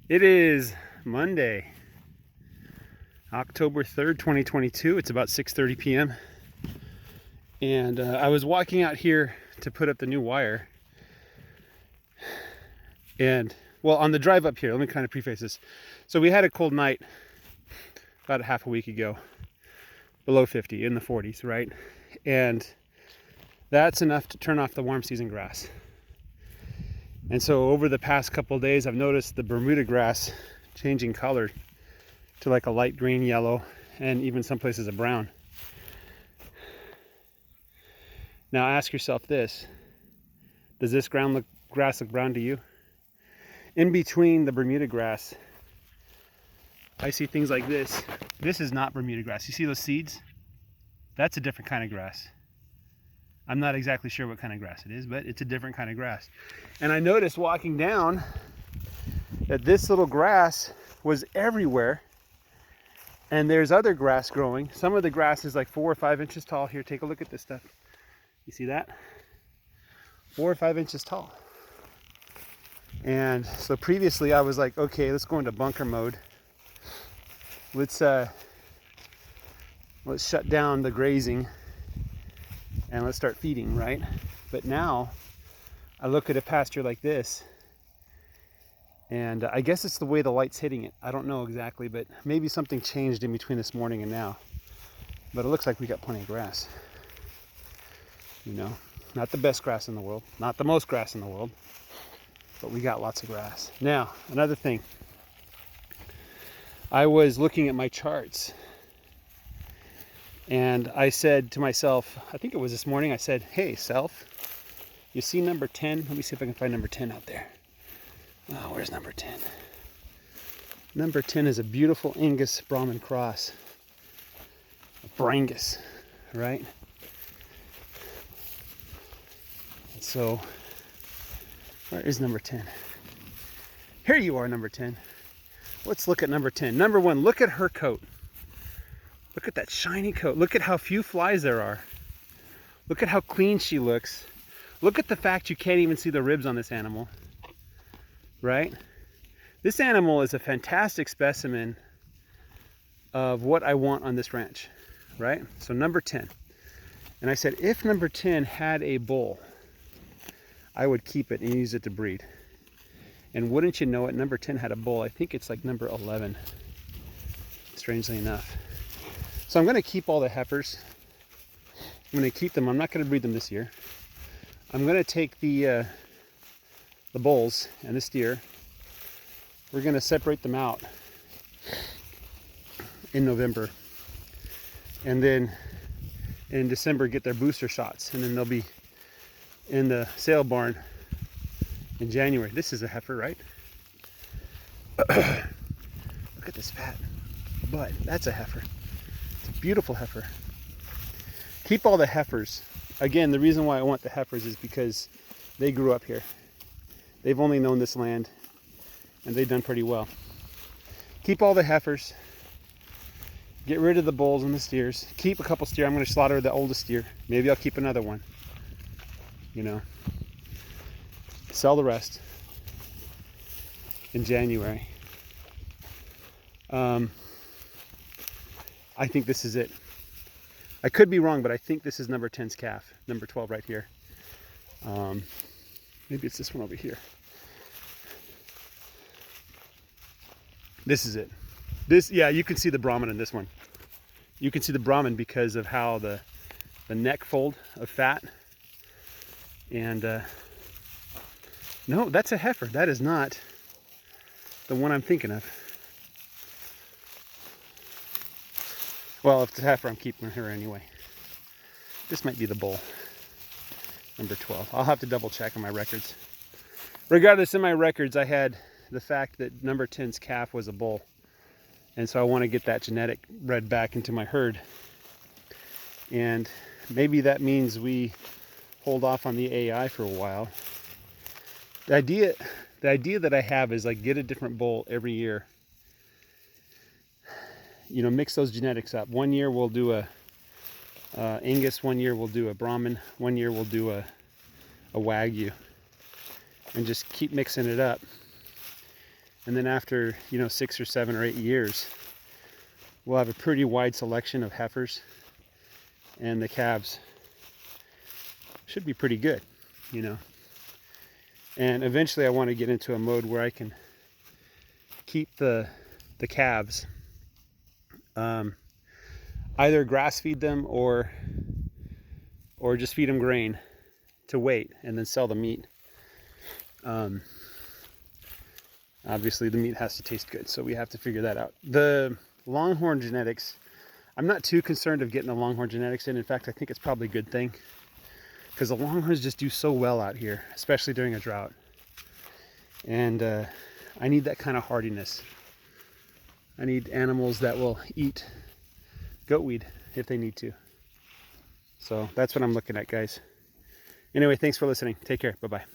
It is Monday, October 3rd, 2022. It's about 6:30 p.m. And I was walking out here to put up the new wire. And, well, on the drive up here, let me kind of preface this. So we had a cold night about a half a week ago, below 50, in the 40s, right? And that's enough to turn off the warm season grass. And so over the past couple of days, I've noticed the Bermuda grass changing color to like a light green yellow, and even some places a brown. Now ask yourself this: does this grass look brown to you? In between the Bermuda grass, I see things like this. This is not Bermuda grass. You see those seeds? That's a different kind of grass. I'm not exactly sure what kind of grass it is, but it's a different kind of grass. And I noticed walking down that this little grass was everywhere. And there's other grass growing. Some of the grass is like 4 or 5 inches tall. Here, take a look at this stuff. You see that? 4 or 5 inches tall. And so previously I was like, okay, let's go into bunker mode. Let's shut down the grazing and let's start feeding, right? But now I look at a pasture like this, and I guess it's the way the light's hitting it. I don't know exactly, but maybe something changed in between this morning and now. But it looks like we got plenty of grass. You know, not the best grass in the world, not the most grass in the world, but we got lots of grass. Now, another thing. I was looking at my charts, and I said to myself, I think it was this morning, I said, hey, self, you see number 10? Let me see if I can find number 10 out there. Oh, where's number 10? Number 10 is a beautiful Angus Brahman cross. A Brangus, right? And so, where is number 10? Here you are, number 10. Let's look at number 10. Number 1, look at her coat. Look at that shiny coat. Look at how few flies there are. Look at how clean she looks. Look at the fact you can't even see the ribs on this animal. Right? This animal is a fantastic specimen of what I want on this ranch. Right? So number 10. And I said, if number 10 had a bull, I would keep it and use it to breed. And wouldn't you know it, number 10 had a bull. I think it's like number 11, strangely enough. So I'm going to keep all the heifers. I'm going to keep them. I'm not going to breed them this year. I'm going to take the bulls and the steer. We're going to separate them out in November. And then in December get their booster shots. And then they'll be in the sale barn in January. This is a heifer, right? Look at this fat butt. That's a heifer. It's a beautiful heifer. Keep all the heifers. Again, the reason why I want the heifers is because they grew up here. They've only known this land, and they've done pretty well. Keep all the heifers. Get rid of the bulls and the steers. Keep a couple steer. I'm going to slaughter the oldest steer. Maybe I'll keep another one. You know. Sell the rest in January. I think this is it. I could be wrong, but I think this is number 10's calf. Number 12 right here. Maybe it's this one over here. This is it. This, yeah, you can see the Brahman in this one. You can see the Brahman because of how the neck fold of fat. And no, that's a heifer. That is not the one I'm thinking of. Well, if it's a heifer, I'm keeping her anyway. This might be the bull. Number 12. I'll have to double check on my records. Regardless, in my records, I had the fact that number 10's calf was a bull. And so I want to get that genetic bred back into my herd. And maybe that means we hold off on the AI for a while. The idea that I have is like get a different bull every year. You know, mix those genetics up. One year we'll do a Angus, one year we'll do a Brahman, one year we'll do a Wagyu, and just keep mixing it up. And then after, 6 or 7 or 8 years, we'll have a pretty wide selection of heifers, and the calves should be pretty good, And eventually I want to get into a mode where I can keep the calves, either grass feed them or just feed them grain to weight and then sell the meat. Obviously the meat has to taste good, so we have to figure that out. The Longhorn genetics, I'm not too concerned of getting the Longhorn genetics in. In fact, I think it's probably a good thing, because the Longhorns just do so well out here, especially during a drought. And I need that kind of hardiness. I need animals that will eat goat weed if they need to. So that's what I'm looking at, guys. Anyway, thanks for listening. Take care. Bye-bye.